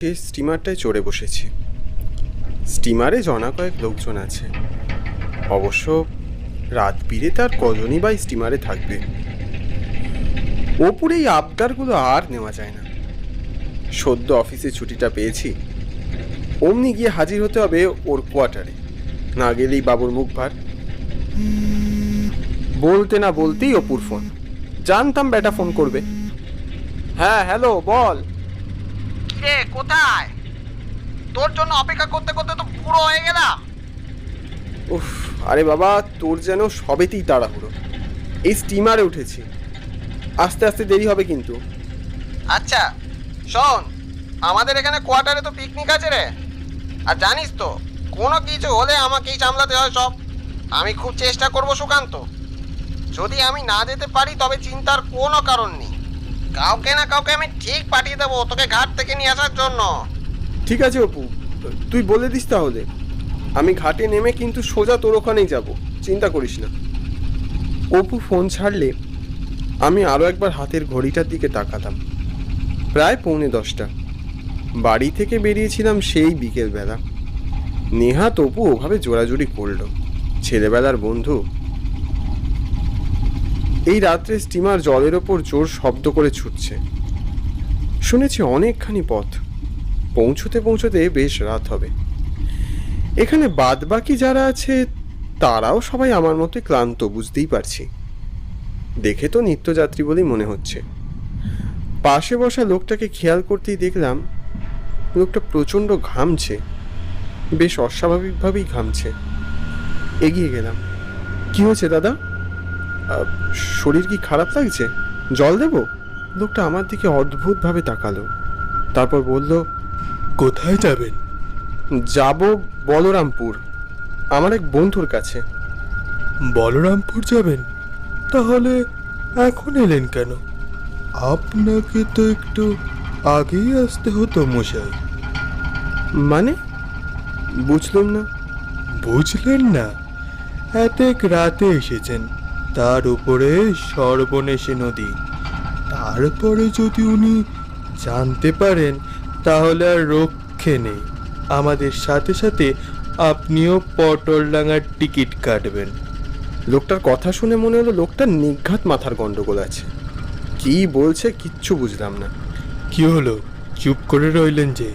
সে স্টিমারটায় চড়ে বসেছি। স্টিমারে জনা কয়েক লোকজন আছে। অবশ্য রাত বিরেতে আর কজনই বা স্টিমারে থাকবে। ওপরে এই আবদারগুলো আর নেওয়া যায় না। সদ্য অফিসে ছুটিটা পেয়েছি, অমনি গিয়ে হাজির হতে হবে ওর কোয়ার্টারে, না গেলেই বাবুর মুখ ভার। বলতে না বলতেই অপুর ফোন। জানতাম বেটা ফোন করবে। হ্যাঁ, হ্যালো, বল। কিরে, কোথায়? তোর জন্য অপেক্ষা করতে করতে তো পুরো হয়ে গেলাম। উফ, আরে বাবা, তোর যেন সবেতেই তাড়াহুড়ো। এই স্টিমারে উঠেছি, আস্তে আস্তে দেরি হবে কিন্তু। আচ্ছা শোন, আমাদের এখানে কোয়ার্টারে তো পিকনিক আছে রে। আর জানিস তো, কোনো কিছু হলে আমাকেই সামলাতে হয় সব। আমি খুব চেষ্টা করব সুকান্ত। যদি আমি না যেতে পারি তবে চিন্তার কোনো কারণ নেই। কাউকে না কাউকে আমি ঠিক পাঠিয়ে দেবো তোকে ঘাট থেকে নিয়ে আসার জন্য। ঠিক আছে অপু, তুই বলে দিস তাহলে। আমি ঘাটে নেমে কিন্তু সোজা তোর ওখানেই যাব, চিন্তা করিস না। অপু ফোন ছাড়লে আমি আরও একবার হাতের ঘড়িটার দিকে তাকাতাম। প্রায় 9:45। বাড়ি থেকে বেরিয়েছিলাম সেই বিকেলবেলা। নেহাত অপু ওভাবে জোরাজুরি করল, ছেলেবেলার বন্ধু। এই রাত্রে স্টিমার জলের ওপর জোর শব্দ করে ছুটছে। শুনেছি অনেকখানি পথ, পৌঁছতে পৌঁছতে বেশ রাত হবে। এখানে বাদবাকি যারা আছে তারাও সবাই আমার মতো ক্লান্ত, বুঝতেই পারছি। দেখে তো নিত্যযাত্রী বলেই মনে হচ্ছে। পাশে বসা লোকটাকে খেয়াল করতেই দেখলাম লোকটা প্রচণ্ড ঘামছে, বেশ অস্বাভাবিকভাবেই ঘামছে। এগিয়ে গেলাম। কি হয়েছে দাদা? শরীর কি খারাপ লাগছে? জল দেব? লোকটা আমার দিকে অদ্ভুতভাবে তাকালো, তারপর বলল, কোথায় যাবেন? যাব বলরামপুর, আমার এক বন্ধুর কাছে। বলরামপুর যাবেন? তাহলে এখন এলেন কেন? আপনাকে তো একটু আগেই আসতে হতো মশাই। মানে বুঝলাম না। বুঝলেন না? এতেক রাতে এসেছেন, তার উপরে সর্বনেশে নদী। তারপরে যদি উনি জানতে পারেন তাহলে আর রক্ষে নেই। আমাদের সাথে সাথে আপনিও পটলডাঙ্গার টিকিট কাটবেন। লোকটার কথা শুনে মনে হলো লোকটার নিঘাত মাথার গন্ডগোল আছে। কি বলছে কিচ্ছু বুঝলাম না। কি হলো, চুপ করে রইলেন যে?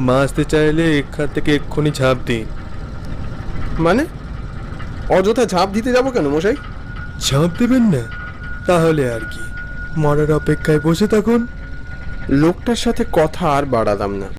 মাছতে চাইলে এখান থেকে এক্ষুনি ঝাঁপ দিন। মানে অযথা ঝাঁপ দিতে যাব কেন মশাই? ঝাঁপ দেবেন না? তাহলে আর কি, মরার অপেক্ষায় বসে থাকুন। লোকটার সাথে কথা আর বাড়ালাম না।